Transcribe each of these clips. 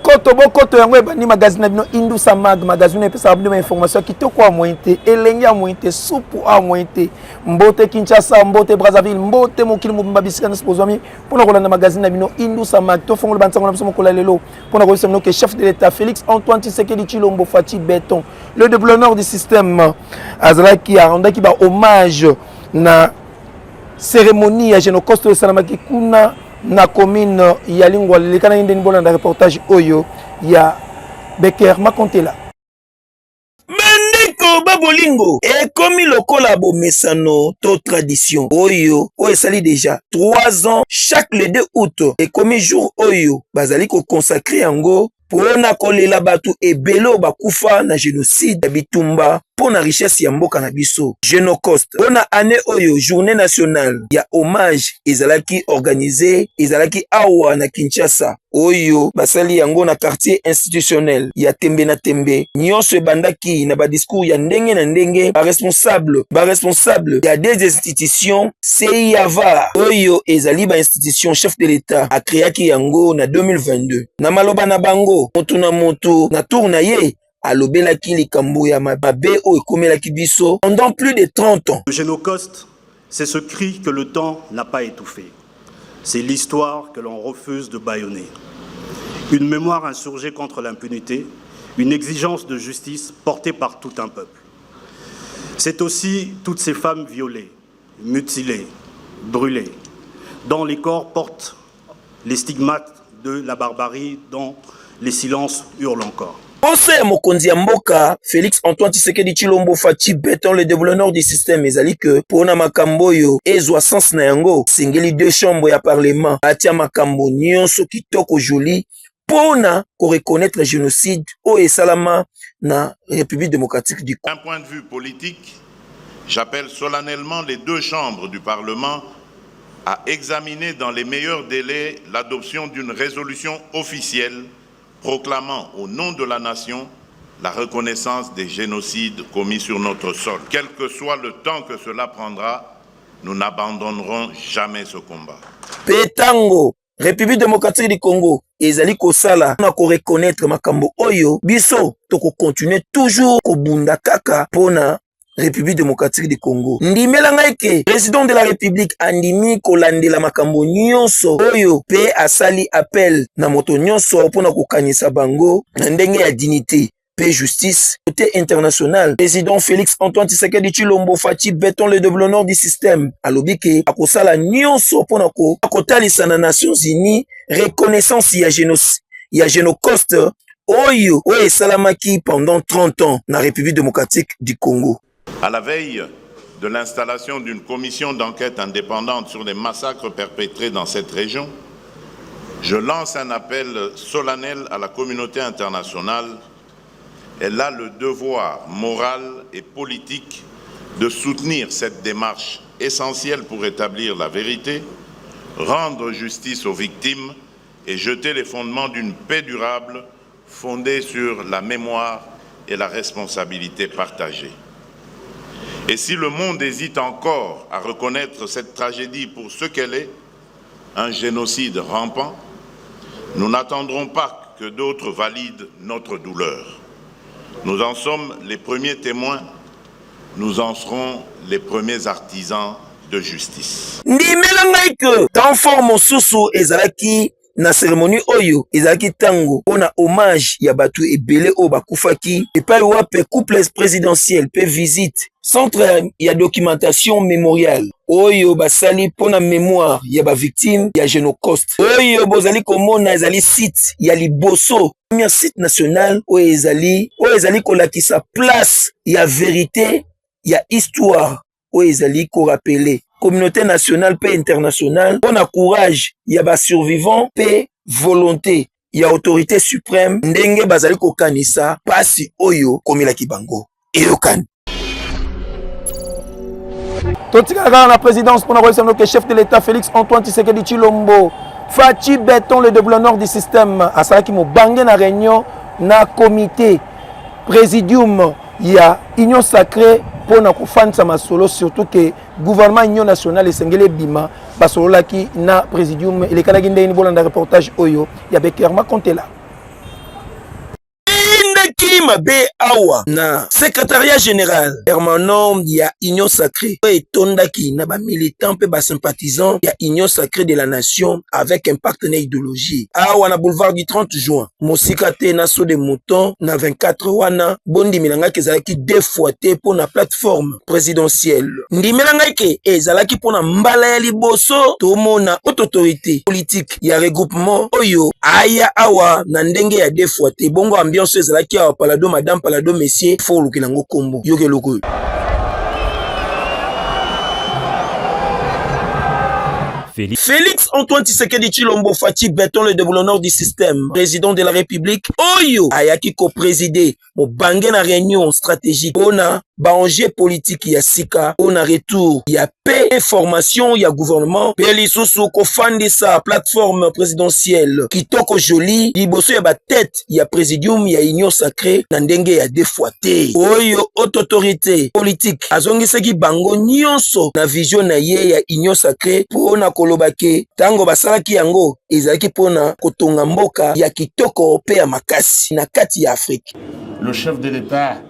bokoto yango ebani magazine bino Indusa Mag magazine pesa bino information kitoko a mointe elenge a mointe supu a mointe mbote Kinshasa mbote Brazzaville mbote mokili mobimba bisika na spozwami pona kolanda magazine bino Indusa Mag to fongola bantango na biso mokola lelo pona ko semno que chef de l'état Félix Antoine Tshisekedi Tshilombo Fachi Béton le développeur du système azalaki a rendaki ba hommage na cérémonie ya Génocoste de Salamaki kuna na commune ya Lingwa lekana ndeni bolanda reportage oyo ya Becker Makontela Bendeko babolingo et comme lokola bo mesano to tradition oyo esali déjà 3 ans chaque le 2 août et comme jour oyo bazali ko consacrer yango pona kolela batu ebelo bakufa na génocide ya bitumba pona richesse ya mboka na biso Génocoste pona année oyo journée nationale ya hommage ezalaki organisé ezalaki awa na Kinshasa oyo basali yango na quartier institutionnel ya Tembe na Tembe nyonso ebandaki na ba discours ya ndenge na ndenge ba responsable ya des institutions CIAVA oyo ezali ba institution chef de l'état a créaki yango na 2022 na maloba na bango motu na motu na tour na ye alobelaki likambo ya mabe o ekomelaki biso pendant plus de 30 ans. Le Génocoste, c'est ce cri que le temps n'a pas étouffé. C'est l'histoire que l'on refuse de bâillonner. Une mémoire insurgée contre l'impunité, une exigence de justice portée par tout un peuple. C'est aussi toutes ces femmes violées, mutilées, brûlées, dont les corps portent les stigmates de la barbarie, dont les silences hurlent encore. Conseil mokonzi ya mboka Félix Antoine Tshisekedi Tshilombo Fachi Béton le développeur du système ezali que pona makambo yo ezwa sens na yango singeli 2 chambres ya parlement atia makambo nyonso kitoko joli pona ko reconnaître le génocide o esalama na République démocratique du Congo. D'un point de vue politique, j'appelle solennellement les 2 chambres du Parlement à examiner dans les meilleurs délais l'adoption d'une résolution officielle proclamant au nom de la nation la reconnaissance des génocides commis sur notre sol. Quel que soit le temps que cela prendra, nous n'abandonnerons jamais ce combat. Petango, République démocratique du Congo, ezali kosala na ko reconnaître makambo oyo, biso toko continuer toujours ko bunda kaka pona République démocratique du Congo. Ndimela ngaike, président de la République andimi kolandela makambo nyonso oyo pe asali appel na moto nyonso pona kokanisa bango na ndenge ya dignité pe justice côté international. Président Félix Antoine Tshisekedi Tshilombo Fachi Béton le développeur du système alobi ke akosala nyonso pona ko akotalisa na Nations Unies reconnaissance ya Génocoste oyo esalamaki pendant 30 ans na République démocratique du Congo. À la veille de l'installation d'une commission d'enquête indépendante sur les massacres perpétrés dans cette région, je lance un appel solennel à la communauté internationale. Elle a le devoir moral et politique de soutenir cette démarche essentielle pour établir la vérité, rendre justice aux victimes et jeter les fondements d'une paix durable fondée sur la mémoire et la responsabilité partagée. Et si le monde hésite encore à reconnaître cette tragédie pour ce qu'elle est, un génocide rampant, nous n'attendrons pas que d'autres valident notre douleur. Nous en sommes les premiers témoins, nous en serons les premiers artisans de justice. Na cérémonie oyo ezalaki tango pona hommage ya batu ebele o bakufaki epai wape couple présidentiel pe visite centre ya documentation mémoriale oyo basali pona mémoire ya ba victime ya Génocoste oyo bozali komona ezali site ya liboso premier site national oyo ezali kolakisa place ya vérité ya histoire oyo ezali ko rappeler communauté nationale pe internationale on a courage ya ba survivants pe volonté ya autorité suprême ndenge bazali ko kanisa pasi oyo komila kibango eyokan totika la présidence pour le chef de l'état Félix Antoine Tshisekedi Tshilombo Fachi Béton le développeur du système asalaki mo bangé na réunion na comité présidium ya union sacrée pour na kofanisa masolo surtout que gouvernement union nationale esengeli bima basololaki na présidium elekalaki ndeni bolanda reportage oyo ya Becker Makontela eleki mabe awa na secrétariat général permanent ya Union Sacrée etondaki na ba militants pe ba sympathisants ya Union Sacrée de la Nation avec un partenaire idéologie awa na boulevard du 30 juin mosika te na so de mouton na 24 wana bondi milanga kezalaki deux fois te pour na plateforme présidentielle ndimelanga ke ezalaki pour na mbala ya liboso tomona autorité politique ya regroupement oyo aya awa na ndenge ya deux fois te bongo ambiance ezalaki awa palado madame palado messieurs fo lukilango kombo yoke loko Félix Antoine Tshisekedi Tshilombo Fachi Béton le déboulonneur du système, président de la République, Oyo ayaki ko-présider mo bange na réunion stratégique ona banger politique ya sika ona retour ya paix information ya gouvernement peli susu ko fandisa plateforme présidentielle kitoko joli liboso ya ba tête ya présidium ya Union Sacrée na ndenge ya défoité Oyo autorité politique azongisaki bango nyonso na vision na ye ya Union Sacrée pona kolobake tango basalaki yango ezalaki pona kotonga mboka ya kitoko pe ya makasi na kati ya Afrique. Le chef de l'État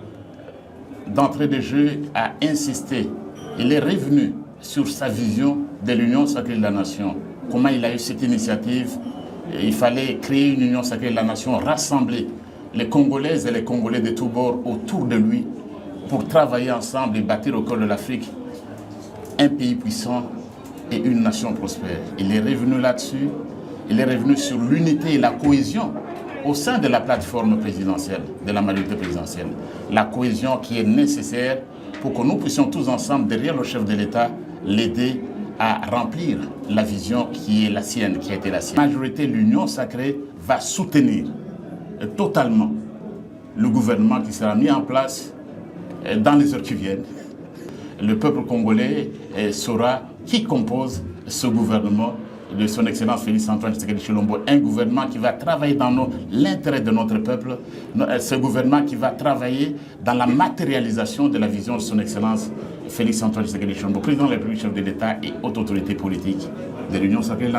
d'entrée de jeu a insisté. Il est revenu sur sa vision de l'Union Sacrée de la Nation. Comment il a eu cette initiative? Il fallait créer une Union Sacrée de la Nation, rassembler les Congolaises et les Congolais de tous bords autour de lui pour travailler ensemble et bâtir au cœur de l'Afrique un pays puissant et une nation prospère. Il est revenu là-dessus. Il est revenu sur l'unité et la cohésion au sein de la plateforme présidentielle, de la majorité présidentielle. La cohésion qui est nécessaire pour que nous puissions tous ensemble, derrière le chef de l'État, l'aider à remplir la vision qui est la sienne, qui a été la sienne. La majorité, l'Union Sacrée, va soutenir totalement le gouvernement qui sera mis en place dans les heures qui viennent. Le peuple congolais saura qui compose ce gouvernement de son Excellence Félix Antoine Tshisekedi Tshilombo, un gouvernement qui va travailler dans l'intérêt de notre peuple, ce gouvernement qui va travailler dans la matérialisation de la vision de son Excellence Félix Antoine Tshisekedi Tshilombo, président de la République, chef de l'État et haute autorité politique de l'Union Sacrée.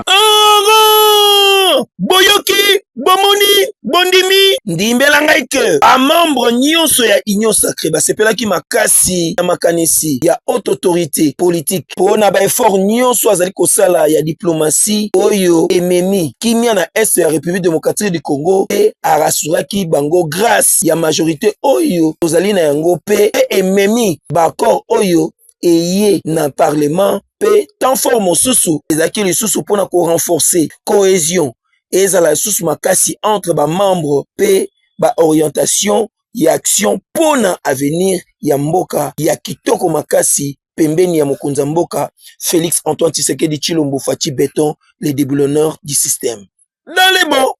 Boyoki, bomoni, bondimi, ndimbela ngai ke a membre nyonso ya Union Sacrée basepelaki makasi na makanisi ya haute autorité politique pona ba effort nyonso azali kosala ya diplomatie oyo ememi kimia na est ya République démocratique du Congo et arasuraki bango grâce ya majorité oyo ozali na yango pe ememi ba accord oyo eye na parlement pe tant fort mosusu ezaki lisusu pona ko renforcer cohésion ezala lisusu makasi entre ba membres pe ba orientation ya action pona avenir ya mboka ya kitoko makasi pembeni ya mokonza mboka Félix Antoine Tshisekedi Tshilombo Fachi Béton le déboulonneur du système. Dans les bons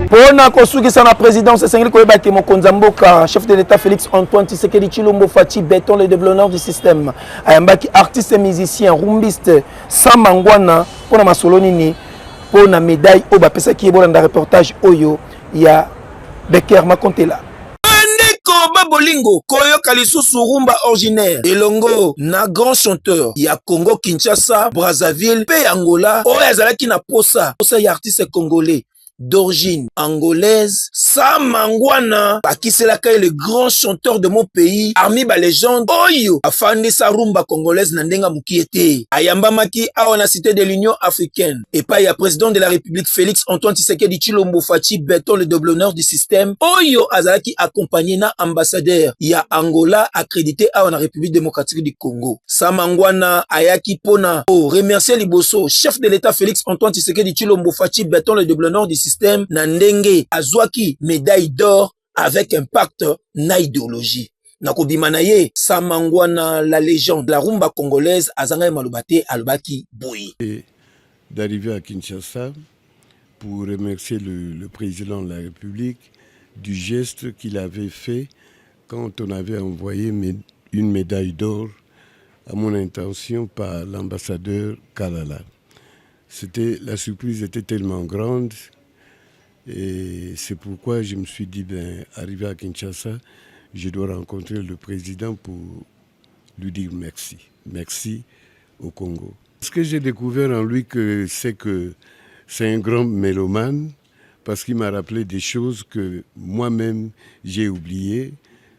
pona kosukisa na présidence esengeli koyeba ke mokonza mboka chef de l'État Félix Antoine Tshisekedi Tshilombo Fachi Béton le déboulonneur du système ayambaki artiste et musicien rumbiste Samangwana pona masolo nini pona médaille oyo bapesaki ebolanda reportage oyo ya Becker Makontela ndeko babolingo koyoka lisusu rumba originaire elongo na grand chanteur ya Congo Kinshasa Brazzaville pe Angola oyo azalaki na posa ya artiste congolais d'origine angolaise, Samangwana, bakiselaka le grand chanteur de mon pays, parmi ba légende, oyo, afande sa rumba congolaise nandenga mukiete, ayambamaki awa na cité de l'Union africaine, et pas ya président de la République Félix Antoine Tshisekedi Tshilombo Fachi Béton le déboulonneur du système, oyo azalaki accompagné na ambassadeur ya Angola accrédité awa na République démocratique du Congo. Samangwana ayaki pona, remercier liboso, chef de l'État Félix Antoine Tshisekedi Tshilombo Fachi Béton le déboulonneur du système na ndenge azwaki médaille d'or avec impact na idéologie na kobima na ye Samangwana la légende la rumba congolaise azanga malobate alobaki boyi d'arriver à Kinshasa pour remercier le président de la République du geste qu'il avait fait quand on avait envoyé une médaille d'or à mon intention par l'ambassadeur Kalala. La surprise était tellement grande. Et c'est pourquoi je me suis dit, arrivé à Kinshasa, je dois rencontrer le président pour lui dire merci. Merci au Congo. Ce que j'ai découvert en lui, c'est un grand mélomane, parce qu'il m'a rappelé des choses que moi-même j'ai oubliées,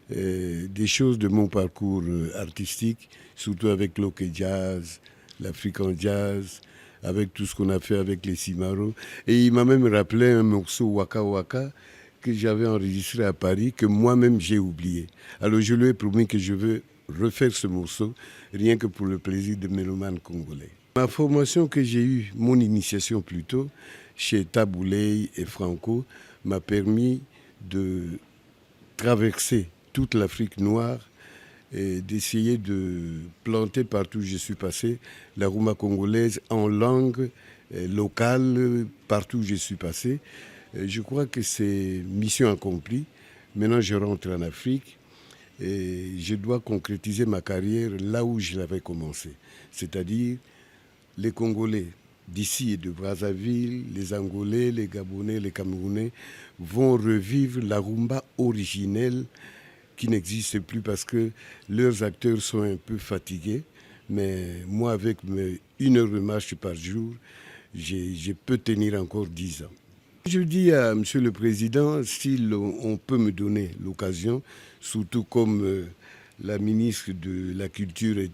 des choses de mon parcours artistique, surtout avec l'Ok Jazz, l'African Jazz, avec tout ce qu'on a fait avec les Simaro. Et il m'a même rappelé un morceau Waka Waka que j'avais enregistré à Paris, que moi-même j'ai oublié. Alors je lui ai promis que je veux refaire ce morceau, rien que pour le plaisir de mélomane congolais. Ma formation que j'ai eue, mon initiation plutôt, chez Tabouley et Franco, m'a permis de traverser toute l'Afrique noire et d'essayer de planter partout où je suis passé la rumba congolaise en langue locale partout où je suis passé. Je crois que c'est mission accomplie. Maintenant, je rentre en Afrique et je dois concrétiser ma carrière là où je l'avais commencé, c'est-à-dire les Congolais d'ici et de Brazzaville, les Angolais, les Gabonais, les Camerounais vont revivre la rumba originelle qui n'existe plus parce que leurs acteurs sont un peu fatigués. Mais moi, avec 1 heure de marche par jour, je peux tenir encore 10 ans. Je dis à M. le Président, si on peut me donner l'occasion, surtout comme la ministre de la Culture est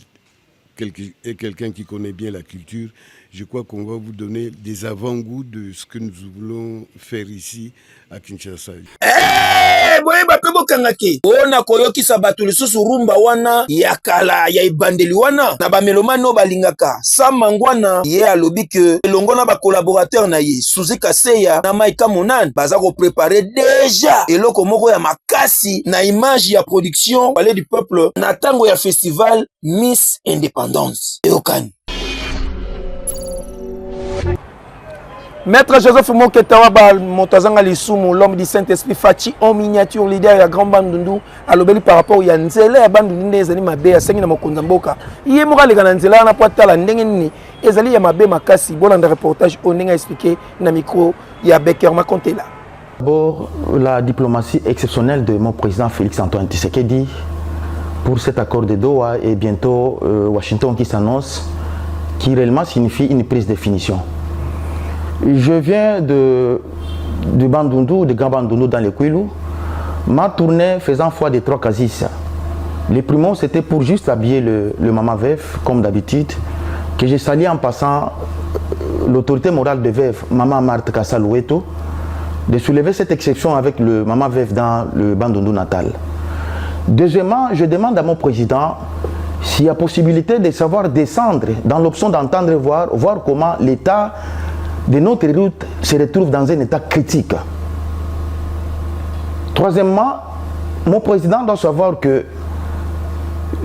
quelqu'un qui connaît bien la culture, je crois qu'on va vous donner des avant-goûts de ce que nous voulons faire ici à Kinshasa. Boye bape bokangaki ona koyokisa bato lisusu rumba wana ya kala ya ebandeli wana na bamelomani oyo balingaka Samangwana ye alobi ke elongo na bakolaborateur na ye Suzy Kaseya na Maïka Monane baza koprepare deja eloko moko ya makasi na image ya production Palais du Peuple na tango ya festival Miss Independence. Eyokani Maître Joseph Moketawa Montazanga Lissumu, l'homme du Saint-Esprit Fachi en miniature, leader ya Grand Bandundu, alobeli par rapport ya nzela ya Bandundu ezali mabe ya sengi na mokonza mboka. Iye moka leka na nzela na potala ndenge nini ezali ya mabe makasi bolanda reportage oninga expliqué na micro ya Becker Makontela. D'abord, la diplomatie exceptionnelle de mon président Félix Antoine Tshisekedi pour cet accord de Doha et bientôt Washington qui s'annonce, qui réellement signifie une prise de définition. Je viens de Bandundu, de Grand Bandundu dans le Kwilu. Ma tournée faisant foi des 3 Kazis. Les primos, c'était pour juste habiller le Mama Veuve, comme d'habitude, que j'ai sali en passant l'autorité morale de Veuve, Mama Marthe Kassaloueto, de soulever cette exception avec le Mama Veuve dans le Bandundu natal. Deuxièmement, je demande à mon président s'il y a possibilité de savoir descendre dans l'option d'entendre voir comment l'État de notre route se retrouve dans un état critique. Troisièmement, mon président doit savoir que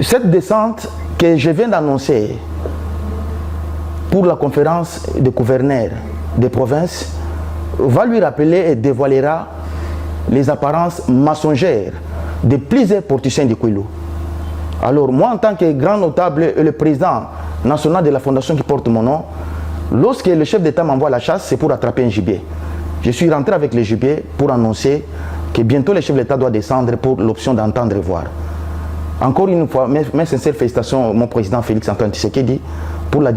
cette descente que je viens d'annoncer pour la conférence des gouverneurs des provinces va lui rappeler et dévoilera les apparences mensongères de plusieurs politiciens du Kwilu. Alors moi, en tant que grand notable et le président national de la fondation qui porte mon nom, lorsque le chef d'État m'envoie à la chasse, c'est pour attraper un gibier. Je suis rentré avec le gibier pour annoncer que bientôt le chef d'État doit descendre pour l'option d'entendre et voir. Encore une fois, mes sincères félicitations au mon président Félix Antoine Tshisekedi pour la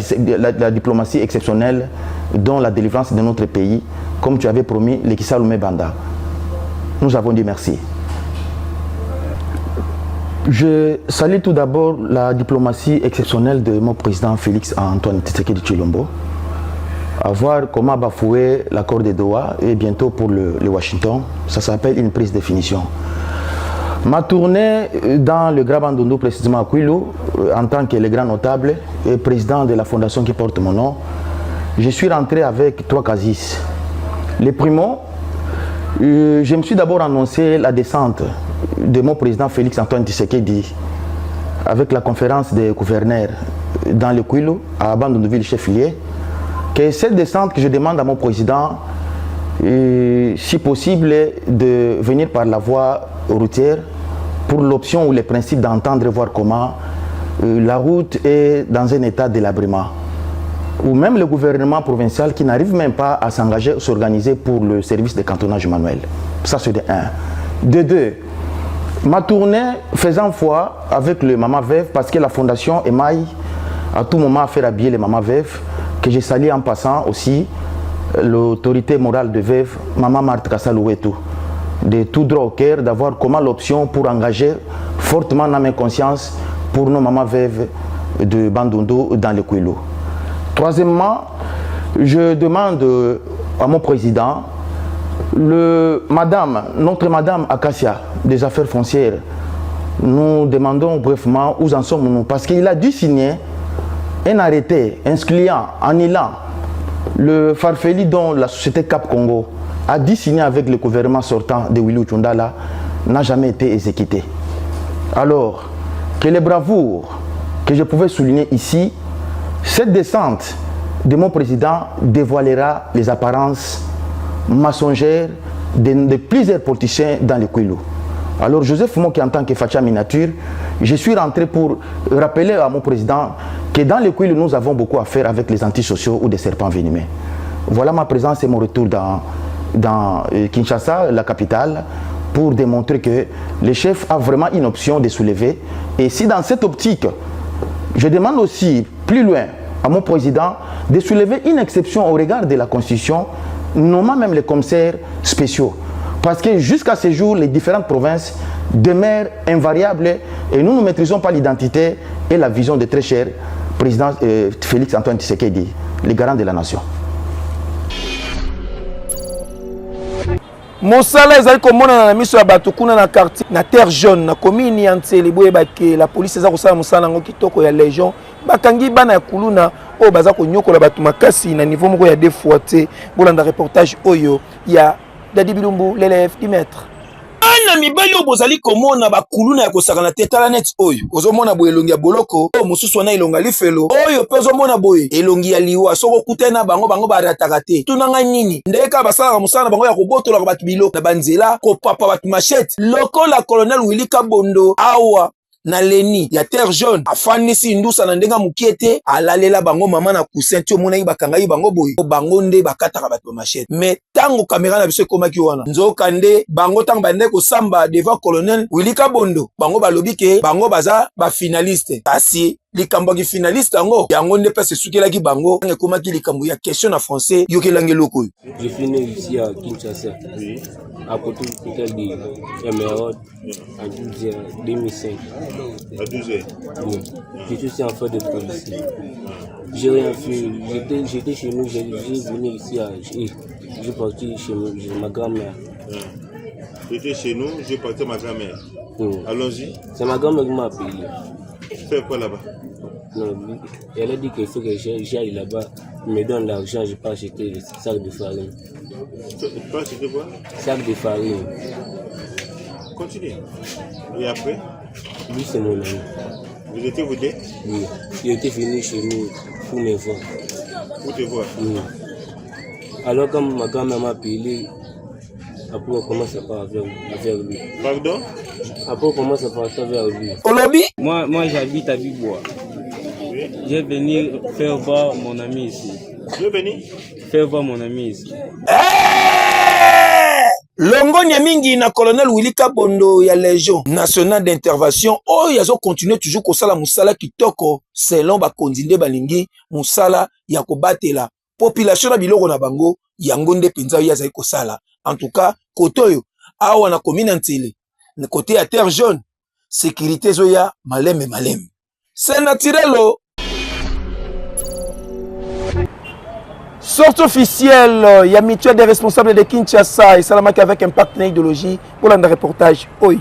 diplomatie exceptionnelle dont la délivrance de notre pays, comme tu avais promis, le Kissalume Banda. Nous avons dit merci. Je salue tout d'abord la diplomatie exceptionnelle de mon président Félix Antoine Tshisekedi Tshilombo, à voir comment bafouer l'accord de Doha et bientôt pour le Washington. Ça s'appelle une prise de définition. Ma tournée dans le Grand Bandundu, précisément à Kwilu, en tant que le grand notable et président de la fondation qui porte mon nom, je suis rentré avec 3 Kazis. Les primos, je me suis d'abord annoncé la descente de mon président Félix Antoine Tshisekedi avec la conférence des gouverneurs dans le Kwilu, à Bandundu chef-lieu, que cette descente que je demande à mon président, si possible, de venir par la voie routière pour l'option ou les principes d'entendre voir comment la route est dans un état délabrement. Ou même le gouvernement provincial qui n'arrive même pas à s'engager, s'organiser pour le service de cantonnage manuel. Ça c'est de 1. De 2, ma tournée faisant foi avec le Mama Veuve parce que la fondation émaille à tout moment à faire habiller les Mama Veuve, que j'ai sali en passant aussi l'autorité morale de Veuve, Maman Marthe Kassalouetou, de tout droit au cœur, d'avoir comment l'option pour engager fortement dans mes consciences pour nos mamans veuves de Bandundu dans le Kouilou. Troisièmement, je demande à mon président, notre madame Acacia des affaires foncières, nous demandons brièvement où en sommes-nous, parce qu'il a dû signer un arrêté inscriant, annulant le farfeli dont la société Cap Congo a dû signer avec le gouvernement sortant de Willy Tchundala n'a jamais été exécuté. Alors que les bravoures que je pouvais souligner ici, cette descente de mon président dévoilera les apparences mensongères de plusieurs politiciens dans le Kouilou. Alors Joseph Moki, en tant que Facha Miniature, je suis rentré pour rappeler à mon président que dans le Kouilou, nous avons beaucoup à faire avec les antisociaux ou des serpents venimeux. Voilà ma présence et mon retour dans Kinshasa, la capitale, pour démontrer que le chef a vraiment une option de soulever. Et si dans cette optique, je demande aussi plus loin à mon président de soulever une exception au regard de la Constitution, nommant même les commissaires spéciaux. Parce que jusqu'à ce jour, les différentes provinces demeurent invariables et nous ne maîtrisons pas l'identité et la vision de très cher président Félix Antoine Tshisekedi, le garant de la nation. Mosala ezali komona na miso ya bato kuna na quartier na terre jaune na commune ya Ntsele boyeba ke la police eza kosala mosala ngo kitoko ya légion bakangi bana ya kuluna oyo baza konyokola bato makasi na niveau moko ya deux fois te bolanda reportage oyo ya Dadi Bilumbu l'élève du maître. Na mibali oyo bozali komona bakuluna ya kosakana te tala net oyo ozomona boye elongi ya boloko oyo mosusu wana elonga lifelo oyo mpe ozomona boye elongi ya liwa soko okutani na bango barataka te tunanga nini ndeka basalaka mosala na bango ya kobotolaka bato biloko na banzela kopapa bato machete lokola colonel Willy Kabondo awa na leni ya terre jaune afandisi ndusa na ndenga mukiete alalela bango mama na coussin ti omona bakanga bango boye bango nde bakataka bato machete mais tango caméra na biso ekomaki wana nzoka nde bango tango bande kosamba devant colonel Willy Kabondo bango balobi ke bango baza ba finaliste kasi likambo ki finaliste yango nde pe sesukelaki bango ekomaki likambo ya question na français yokelangi loko. Je finis ici à Kinshasa. Oui. À côté de l'hôpital de Emerald en 2005. À 12 ans. Oui. Je suis enfant de policier. J'ai rien fait. J'étais chez nous, j'ai venu ici j'ai parti chez ma grand-mère. J'étais chez nous, j'ai parti ma grand-mère. Oui. Allons-y. C'est ma grand-mère qui m'a appelé. Fais quoi là-bas? Non, elle a dit qu'il faut que j'aille là-bas. Il me donne l'argent, je peux acheter le sac de farine. Tu peux acheter quoi? Sac de farine. Continue. Et après? Lui, c'est mon ami. Vous étiez vous deux? Oui. Il était venu chez nous pour me voir. Pour te voir? Oui. Alors, quand ma grand-mère m'a appelé, après on commence à parler vers lui. Pardon? Après on commence à parler vers lui. Olobi? Moi j'habite à Bibois. Oui. Je vais venir faire voir mon ami ici. Je vais venir faire voir mon ami ici. Longonia mingi na colonel Willy Kabondo ya Légion nationale d'intervention oyo yazo continuer toujours kosala musala kitoko selon ba kondinde balingi musala ya kobatela population na biloko na bango yango nde penza ya zai kosala. En tout cas koto yo awa na commune Ntsele na côté ya terre jaune sécurité zo ya maleme c'est naturel. Sortie officielle, il y a mutuelle des responsables de Kinshasa et Salamaki avec un partenaire idéologie pour le reportage. Oui.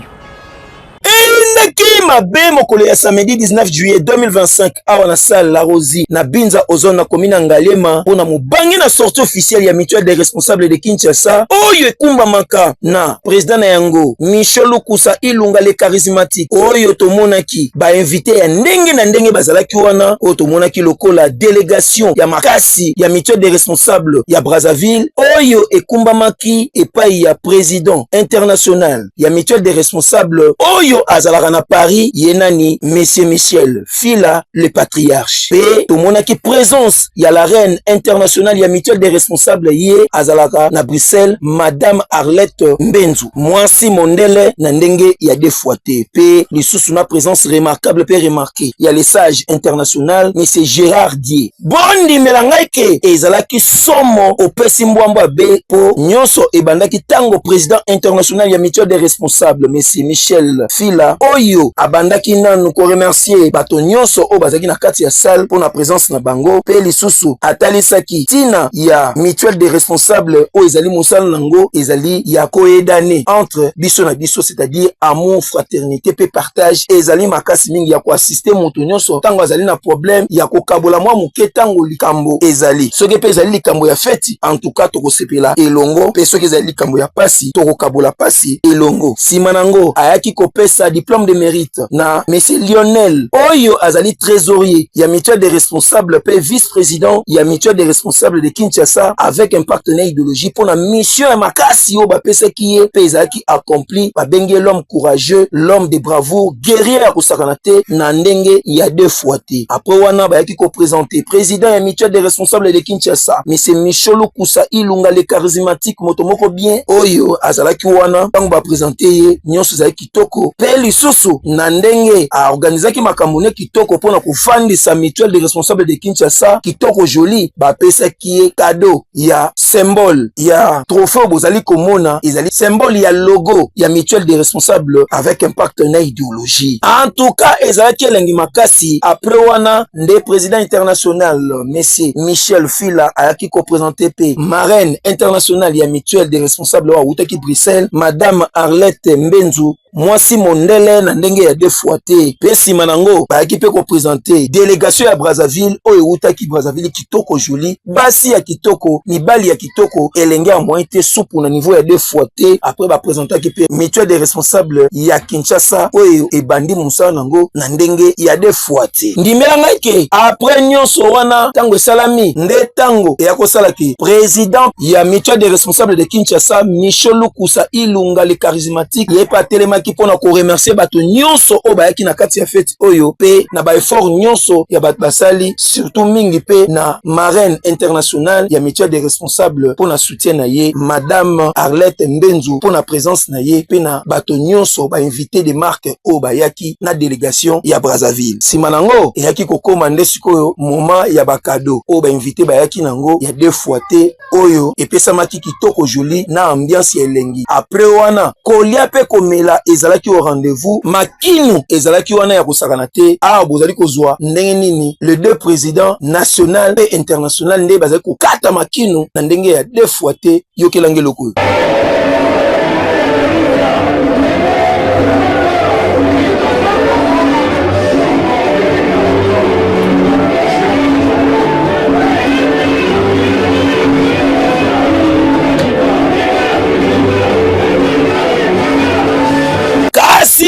Qui m'a bien mon samedi 19 juillet 2025 à la salle La Rosie na Binza Ozone na commune Ngalema pour na mubangi na sortie officielle ya mutuelle des responsables de Kinshasa oyo ekumba maka na président na yango Michel Lukusa Ilunga le charismatique oyo tomonaki ba invité ya ndenge na ndenge bazalaki wana oyo tomonaki lokola délégation ya makasi ya mutuelle des responsables ya Brazzaville oyo ekumba maki epai ya président international ya mutuelle des responsables oyo azalaka na Paris ezalaki yenani Monsieur Michel Fila le patriarche pe tomonaki présence ya la reine internationale ya mutuelle des responsables ye azalaka na Bruxelles Madame Arlette Mbenzu mwasi mondele na ndenge ya defoite pe lisusu na présence remarquable pe remarqué ya le sage international Monsieur Gérard Die bondi melangai ke ezalaki somo opesi mbwambwa be po nyonso ebandaki tango président international ya mutuelle des responsables Monsieur Michel Fila oyo abandaki nanu ko remercier bato nyonso o bazaki na kati ya salle pour na présence na bango pe lisusu atalisaki tina ya mutuelle des responsables o ezali mosala nango ezali ya koedane entre biso na biso, c'est-à-dire amour, fraternité pe partage ezali makasi mingi ya ko assister moto nyonso tango azali na problème ya ko kabola mwa muke tango likambo ezali soki pe ezali likambo ya feti en tout cas toko sepela elongo pe soki ezali likambo ya pasi toko kabola pasi elongo sima nango ayaki kopesa diplôme de mérite na Monsieur Lionel oyo azali trésorier ya mutuelle des responsables pe vice-président ya mutuelle des responsables de Kinshasa avec un partenaire idéologie pour la mission ya makasi yo bapesaki ye pe ezalaki accompli babenge l'homme courageux, l'homme de bravoure, guerrier ya kosakana te na ndenge ya deux fois te. Après wana bayaki ko présenter président ya mutuelle des responsables de Kinshasa Monsieur Micholo Kusa Ilunga le charismatique motomoko bien oyo azalaki wana tango ba présenter ye nyonso ezalaki kitoko pe lisusu na ndenge a organizaki makambo ne kitoko pona kofandisa mutuelle des responsables de Kinshasa kitoko joli bapesaki ye cadeau ya symbole ya trophée bozali komona ezali symbole ya logo ya mutuelle des responsables avec un partenaire idéologie. En tout cas ezalaki elengi makasi après wana nde président international Monsieur Michel Fila ayaki ko présenter pe marraine internationale ya mutuelle des responsables wa utaki Bruxelles Madame Arlette Mbenzu mwasi mondele na ndenge ya defoite pe sima nango bayaki pe ko présenter délégation ya Brazzaville oyo utaki Brazzaville kitoko joli basi ya kitoko mibali ya kitoko elenge ya moite soupu na niveau ya defoite après ba présenter pe mutuelle des responsables ya Kinshasa oyo ebandi musala nango na ndenge ya defoite ndimela ngai ke après nyonso wana tango salami nde tango ya kosala ki président ya mutuelle des responsables de Kinshasa Michel Kusa Ilunga le charismatique ye pa telema ki pona ko remercier bato nyonso o bayaki na kati ya fête oyo pe na ba effort nyonso ya bato basali surtout mingi pe na marraine internationale ya mutuelle des responsables pona soutien na ye Madame Arlette Mbenzu pona présence na ye pe na bato nyonso ba invité de marque o bayaki na délégation ya Brazzaville sima nango eyaki kokoma nde sikoyo moment ya ba cadeau o ba invité bayaki nango ya deux fois te oyo epesamaki kitoko joli na ambiance ya elengi après wana kolia pe komela ezalaki au rendez-vous makinu ezalaki wana ya kosakana te a bozali kozwa ndenge nini le deux présidents national et international nde bazali kokata makinu na ndenge ya deux fois te yokelange loko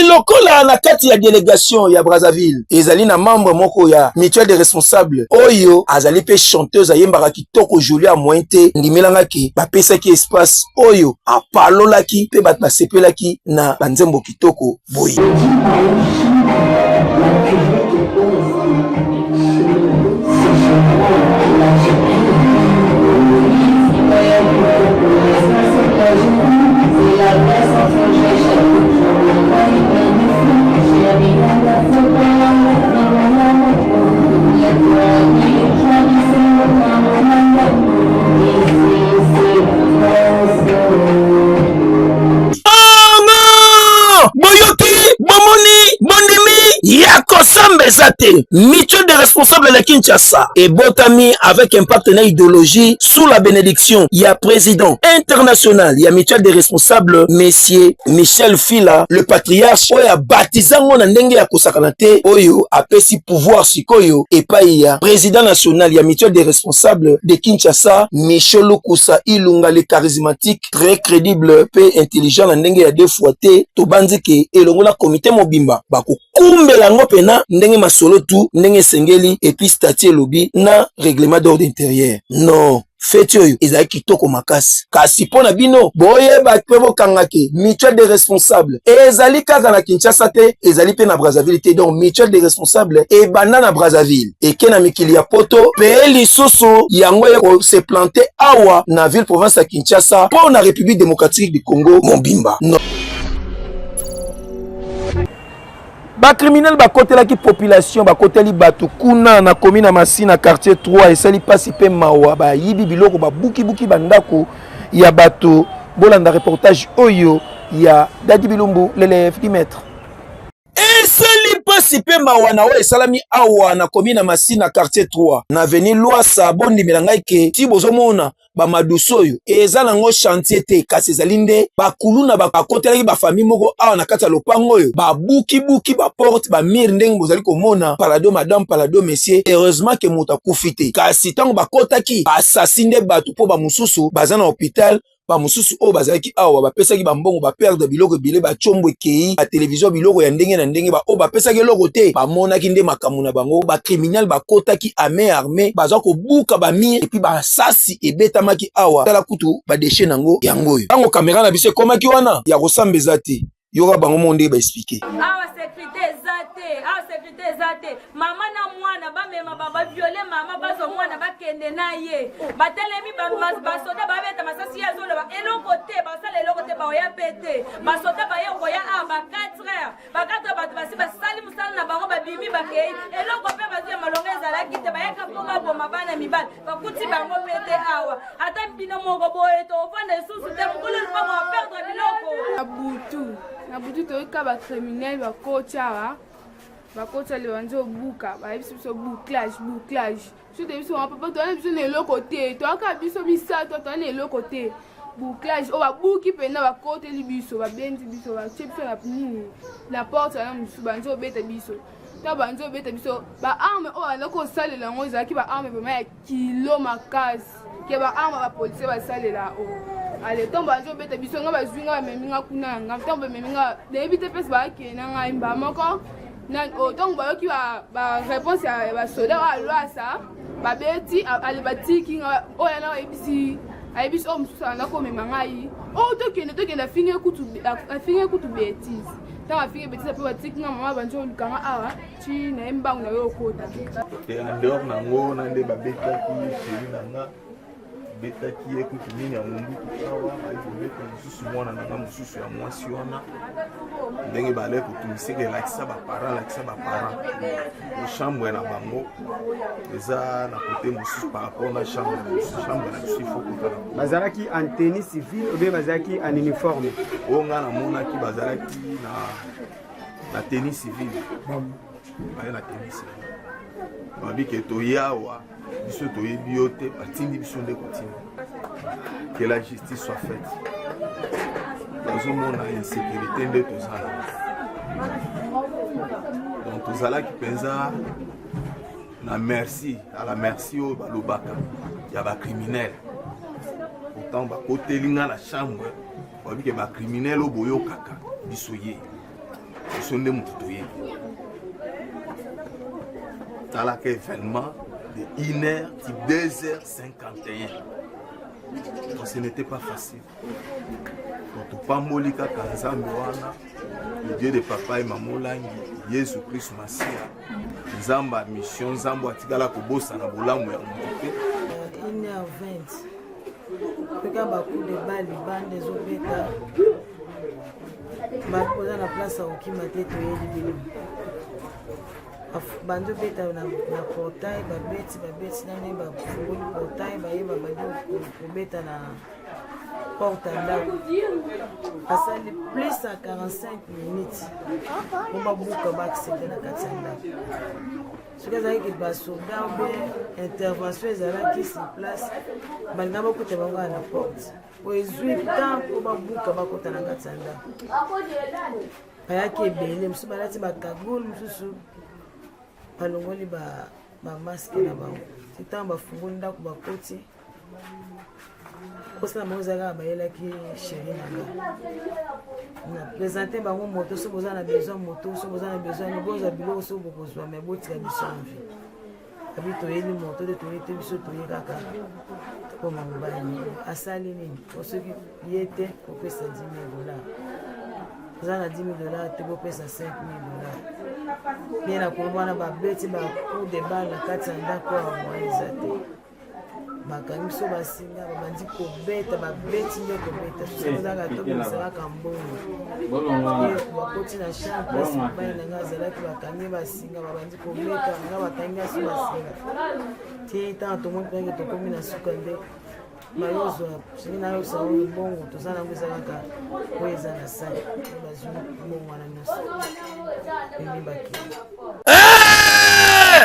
lokola na kati ya délégation ya Brazzaville ezali na membre moko ya mutuelle des responsables oyo azali pe chanteuse ayembaka kitoko joli ya mointe ndimelangaki bapesaki espace oyo apalolaki pe bato basepelaki na banzembo kitoko boye Yakosambezate, mutuelle des responsables de Kinshasa et Botami avec un partenaire idéologie sous la bénédiction. Il y a président international, il y a mutuelle des responsables, Monsieur Michel Fila, le patriarche, oyo a baptisé mon ndenge ya kosakanate, oyo a pesi pouvoir sikoyo et pas il y a président national, il y a mutuelle des responsables de Kinshasa, Michel Kusa Ilunga le charismatique, très crédible, peu intelligent na ndenge ya deux fois te, to banzike elongo na comité mobimba, bako kumbe lango pena ndenge masolo tu ndenge sengeli et puis statut lobby na règlement d'ordre intérieur. Non. feti oyo ezali kitoko makasi kasi mpo na bino boyeba mpe bokanga ke mutuelle des responsables ezali kaka na Kinshasa te ezali mpe na Brazzaville te donc mutuelle des responsables ebanda na Brazzaville eke na mikili ya poto mpe lisusu yango se planter awa na ville province ya Kinshasa mpo na République démocratique du Congo mobimba no. Ba criminel ba kotelaki population ba koteli batu kuna na commune Masina quartier 3 esali pasi pe mawa ba yibi biloko ba buki bandako ya batu bolanda reportage oyo ya Dadi Bilumbu l'élève du maître. Esali pasi pe mawa na o esalami awa na commune Masina quartier 3 na avenue Loasa bondi melangai ke ti bozomona ba madusoyo eza nango chantier te kasi ezali nde bakuluna bakotelaki bafamille moko awa na kati ya lopango oyo babuki ba porte ba mire ndenge bozali komona palado madame palado monsieur heureusement ke moto akufi te kasi ntango bakotaki basasi nde bato mpo bamosusu baza na hôpital bamosusu oyo bazalaki awa bapesaki bambongo baperdre biloko ebele bacombo ekei batelevizio biloko ya ndenge na ndenge oyo bapesaki eloko te bamonaki nde makambo na bango bacriminel bakotaki ame arme bazwa kobuka bamire epi basasi ebetamaki awa tala kutu badeshe nango yango oyo ntango kamera na biso ekomaki wana ya kosamba eza te yoka bango monde baexplike awa sécurité ezate mama na mwana bamema baviole mama bazo mwana bakende na ye batelemi basoda babeta masasi ya zoloba eloko te basala eloko te baoya pete basoda baye koya a ba 4 heures bato basi basali musala na bango babimi bakei eloko pe bazia malonga ezalaki te bayaka mpo baboma bana mibali bakuti bango pete awa ata bino moko boye tofanda lisusu te mokolo lupango baperdre biloko na butu toyoka bacriminel bakotiawa bakotali banzo buka bayebisi biso bouclage so te biso papa toana biso na eloko te toyaka biso misato toana na eloko te bouclage oyo babuki mpena bakoteli biso babendi biso batie biso na nini na porte wana mosusu banzo obeta biso to banzo obeta biso baarme oyo banda kosalela yango ezalaki baarme vraimen ya kilo makasi ke baarme bapolisier basalela oyo ale ntombo banzo obeta biso nga bazwi nga bameminga kuna na nga ntombo bameminga nayebi te mpesi bakende na ngai mba moko ntango bayoki baréponse ya basoda oyo alwasa babeti ale batiki oyo ana ayebisi oyo mosusu alanda komema ngai oyo tokende afingi kutu betise ntango afingi betise mpe batiki nga mama banzi olukanga awa ti naye mbangu na yo okota en dehors nango na nde babetaki sheri na nga betaki ye kutu nini ya monduku awa ayibobeta mosusu mwana na nga mosusu ya mwasi wana ndenge bale kotumisika elakisa baparent chambre na bango eza na kote mosusu par rapport na chambre na biso ifo kotala bazalaki en tenue civile ou bien bazalaki en uniforme oyo nga namonaki bazalaki na tenue civile baye na tenue civile babi ke toyawa biso toyebi yo te batindi biso nde kotinda que la justice soit faite tozomona insécurité nde tozala donc tozalaki mpenza na merci à la merci oyo balobaka ya bacriminel pourtant bakoteli nga na chambre babi ke bacriminel oyo boyokaka biso ye biso nde moto toyebi talaka événement de 1h, 2h51. Donc ce n'était pas facile. Donc pas molika kanzambe wana, le Dieu de papa et maman langi, Jésus Christ Massia. Nzamba mission, nzamba atikala kobosa na bolamu ya moté. 1h20. Peka ba coup de balle, bande zobeta. Ba posa na place à okima tete yeli banzo beta na portail babeti nane bafungoli portail bayeba badi kobeta na porte ndako asali plus à 45 minutes po babuka baaccede na kati ya ndako soki ezalaki basoda obe intervention ezalaki sur place balinga bakuta bango na porte po ezwi temps po babuka bakota na kati ya ndako bayaki ebele mosusu balati bakagole mosusu balongoli bamaske na bango ntango bafungoli ndako bakoti mposa na bango ezalaka bayelaki sheri na nga na présente bango moto so boza na besoin moto so boza na besoin nibozwa biloko so bokozwa me botika biso envie abi toyeli moto de toyete biso toye kaka tokoma mobali asali nini osoki ye te kopesa 10 000 dollars oza na 10 000 dollars te bopesa 5 000 dollars ye na kombo wana babeti bacoup de balle na kati ya ndako awa moya eza te bakangi biso basinga babandi kobeta babeti nde kobeta sokozaka tokomisalaka mbongo bakoti na champ place mobali na nga azalaki bakangi basinga babandi kobeta nga bakangi aso basinga tie ntango tomoni mpeke tokomi na suka nde mayozwa soki nayosa oyo mbongo toza nango ezalaka oyo eza na sai bazwi mbongo wana nyonso emibaki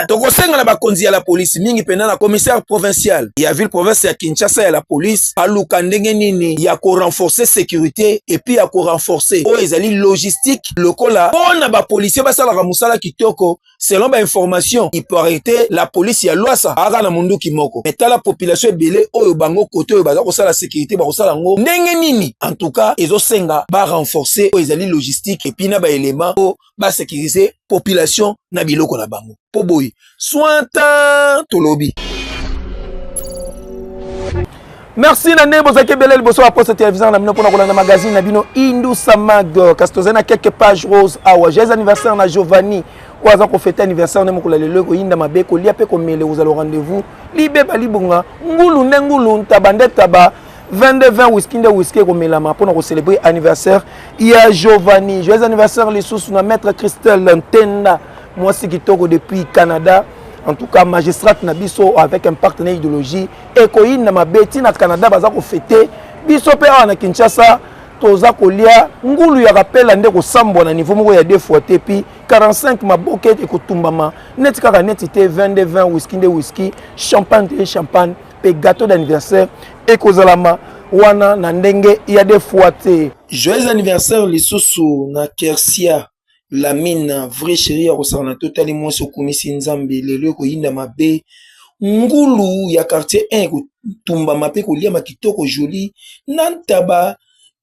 tokosenga na bakonzi ya la police mingi pena na commissaire provincial ya ville province ya Kinshasa ya la police aluka ndenge nini ya ko renforcer sécurité et puis ya ko renforcer o ezali logistique lokola pona ba policier basalaka musala kitoko selon ba information il peut arrêter la police ya Luasa aka na mundu kimoko eta la population ebele oyo bango côté oyo baza kosala sécurité ba kosala ngo ndenge nini en tout cas ezosenga ba renforcer o ezali logistique et puis na ba élément o ba sécuriser population na biloko na bango po boy sointa tolobi. Merci Nane Bozake Belel Bosso à poste télévision na bino pona kolanda magazine na bino Indou Samag Castozena quelques pages roses awa joyeux anniversaire na Giovanni oaza ko fêter anniversaire na mokula lelo ko yinda mabeko lia pe ko mele vous allez rendez-vous libe balibunga ngulu ngulu tabande taba 22-20 whisky de whisky ko melama pona ko célébrer anniversaire ya Giovanni joyeux anniversaire les sous na maître Christelle Ntenda moi c'est kitoko depuis Canada. En tout cas, magistrate Nabiso avec un partenaire idéologie et koyin na mabeti na Canada baza ko fêter biso pe na Kinshasa toza kolia ngulu ya rappel ande ko sambo na niveau moko ya 2 fois te puis 45 maboke et ko tumbama net kaka net te 22-20 whisky de whisky champagne de champagne pe gâteau d'anniversaire et kozalama wana na ndenge ya 2 fois te. Joyeux anniversaire lisusu na Kersia la mine vraie chérie resana totali moi so komisi nzambe lelo ko yinda mabe ngulu ya quartier 1 ko tumba mape ko lia makitoko joli nantaba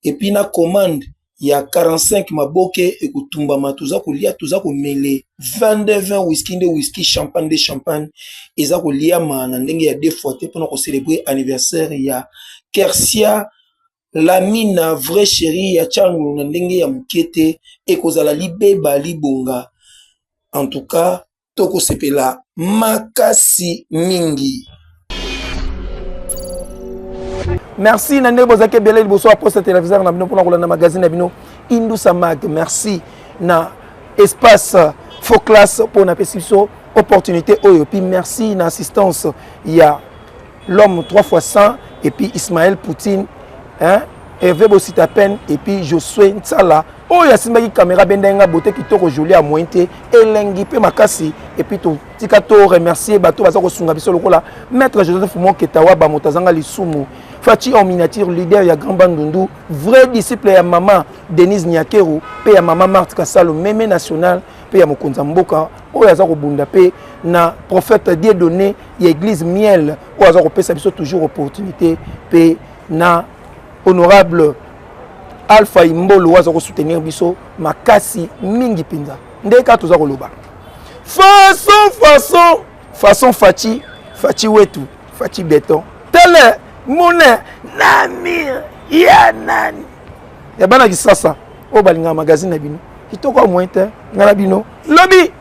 et puis na commande ya 45 maboke et ko tumba matuza ko lia tuza ko mele 22-20 whisky de whisky champagne de champagne eza ko lia ma na ndenge ya 2 fois te pour ko célébrer anniversaire ya Kersia la mine vraie chérie ya changu na ndenge ya mukete et kozala libeba libonga en tout cas toko sepela makasi mingi. Merci Nane Bozake Belel Bosso à poste téléviseur na bino pona kolanda magazine na bino Indou Samag. Merci na espace Foclas pour na pesiso opportunité oyo puis merci na assistance ya l'homme 3x100 et puis Ismaël Poutine hein Hervé Bossitapen et puis Josué Ntsala oyo asimbaki caméra bendenga beauté kitoko joli à mointe elengi pe makasi et puis to tika to remercier bato baza ko sunga biso lokola maître Joseph Moketawa ba motazanga lisumu Fachi en miniature leader ya Grand Bandundu vrai disciple ya maman Denise Nyakeru pe ya maman Marthe Kasalo meme national pe ya mokonza mboka oyo aza ko bunda pe na prophète Dieudonné ya église miel oyo aza ko pesa biso toujours opportunité pe na honorable Alpha Imbolo waza ko soutenir biso makasi mingi pinza ndeka toza ko loba façon Fachi wetu Fachi beton tele mune namir ya nani ya bana kisasa o balinga magazine na bino kitoko mointe ngala bino lobi